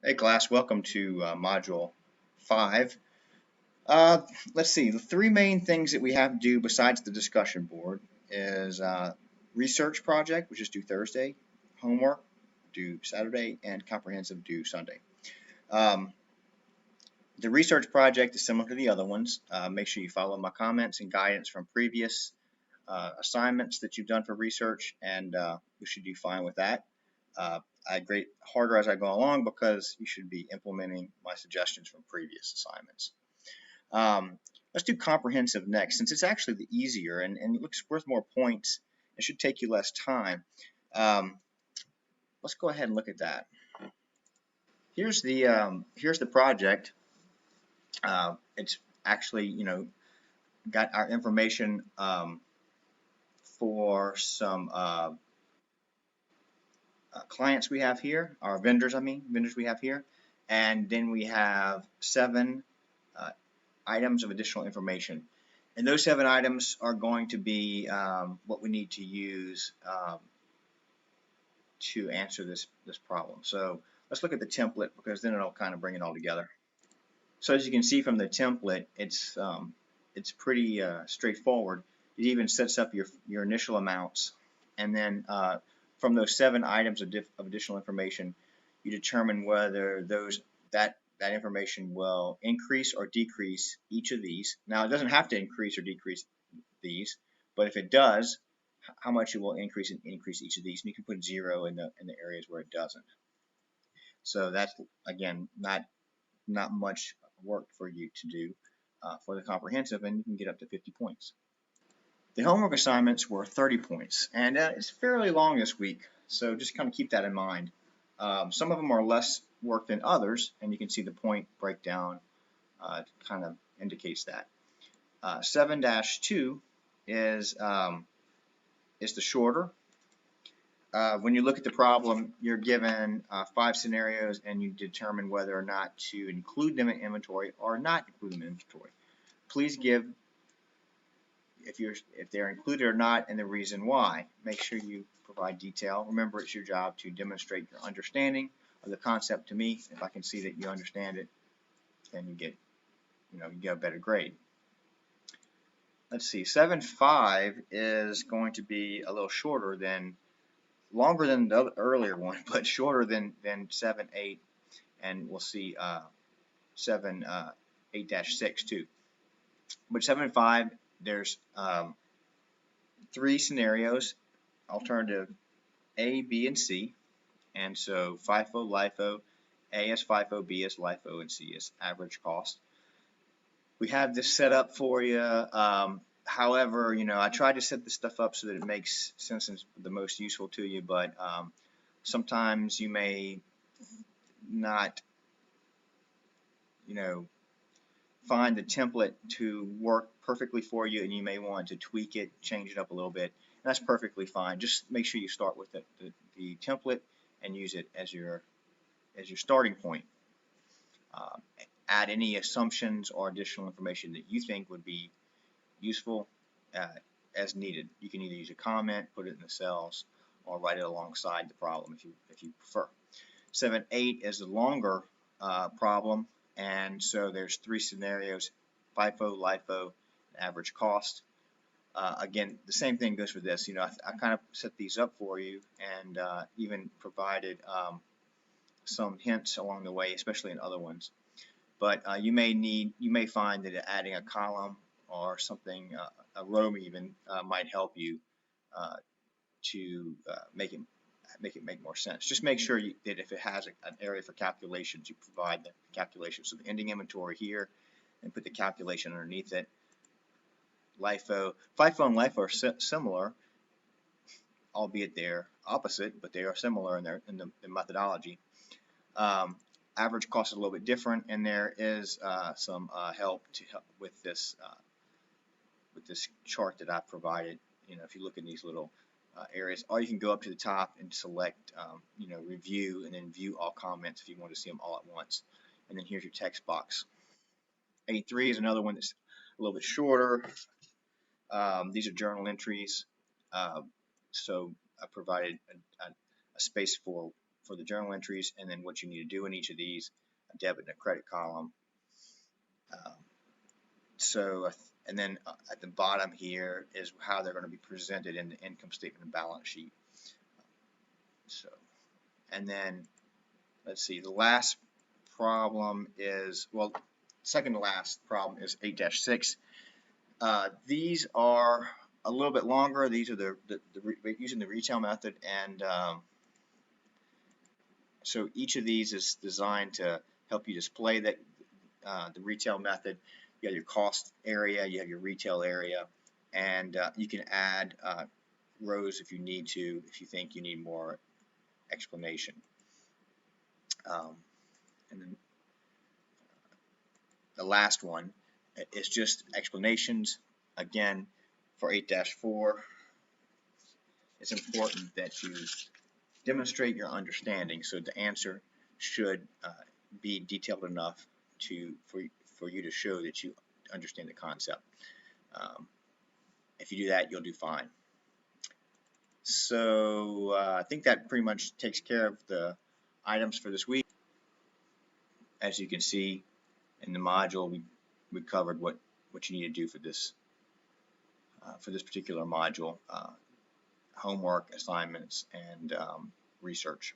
Hey class, welcome to Module 5. Uh, let's see, the three main things that we have to do besides the discussion board is research project, which is due Thursday, homework due Saturday, and comprehensive due Sunday. Um, the research project is similar to the other ones. Make sure you follow my comments and guidance from previous assignments that you've done for research, and you should do fine with that. I grade harder as I go along because you should be implementing my suggestions from previous assignments. Let's do comprehensive next, since it's actually the easier and it looks worth more points. It should take you less time. Let's go ahead and look at that. Here's the project. It's actually got our information for some clients we have here, our vendors, vendors we have here, and then we have 7 items of additional information. And those 7 items are going to be what we need to use to answer this problem. So let's look at the template because then it'll kind of bring it all together. So as you can see from the template, it's pretty straightforward. It even sets up your initial amounts, and then from those 7 items of additional information, you determine whether that information will increase or decrease each of these. Now, it doesn't have to increase or decrease these, but if it does, how much it will increase and decrease each of these. And you can put 0 in the areas where it doesn't. So that's, again, not much work for you to do for the comprehensive, and you can get up to 50 points. The homework assignments were 30 points, and it's fairly long this week, so just kind of keep that in mind. Some of them are less work than others, and you can see the point breakdown kind of indicates that. 7-2 is the shorter. When you look at the problem, you're given 5 scenarios, and you determine whether or not to include them in inventory or not include them in inventory. Please give if they're included or not and the reason why. Make sure you provide detail. Remember, it's your job to demonstrate your understanding of the concept to me. If I can see that you understand it, then you get a better grade. Let's see, 7-5 is going to be a little longer than the earlier one, but shorter than 7-8, and we'll see 8-6 too. But 7-5, there's 3 scenarios, alternative A, B, and C, and so FIFO, LIFO, A is FIFO, B is LIFO, and C is average cost. We have this set up for you. However, I tried to set this stuff up so that it makes sense and the most useful to you, but sometimes you may not, find the template to work perfectly for you, and you may want to tweak it, change it up a little bit. And that's perfectly fine. Just make sure you start with the template and use it as your starting point. Add any assumptions or additional information that you think would be useful as needed. You can either use a comment, put it in the cells, or write it alongside the problem if you prefer. 7-8 is the longer problem, and so there's 3 scenarios: FIFO, LIFO, average cost. Again, the same thing goes for this. I kind of set these up for you, and even provided some hints along the way, especially in other ones. But you may find that adding a column or something, a row even, might help you to make it make more sense. Just make sure that if it has an area for calculations, you provide the calculation. So the ending inventory here, and put the calculation underneath it. FIFO and LIFO are similar, albeit they're opposite, but they are similar in the methodology. Average cost is a little bit different, and there is some help with this chart that I've provided. If you look in these little areas, or you can go up to the top and select review, and then view all comments if you want to see them all at once. And then here's your text box. 8-3 is another one that's a little bit shorter. These are journal entries, so I provided a space for for the journal entries, and then what you need to do in each of these, a debit and a credit column. And then at the bottom here is how they're going to be presented in the income statement and balance sheet. And then let's see, the last problem is, well, second to last problem is 8-6. These are a little bit longer. These are using the retail method, and so each of these is designed to help you display the retail method. You have your cost area, you have your retail area, and you can add rows if you need to, if you think you need more explanation. And then the last one is just explanations. Again, for 8-4, it's important that you demonstrate your understanding, so the answer should be detailed enough for you to show that you understand the concept. If you do that, you'll do fine. So I think that pretty much takes care of the items for this week. As you can see in the module, we covered what you need to do for this particular module, homework, assignments, and research.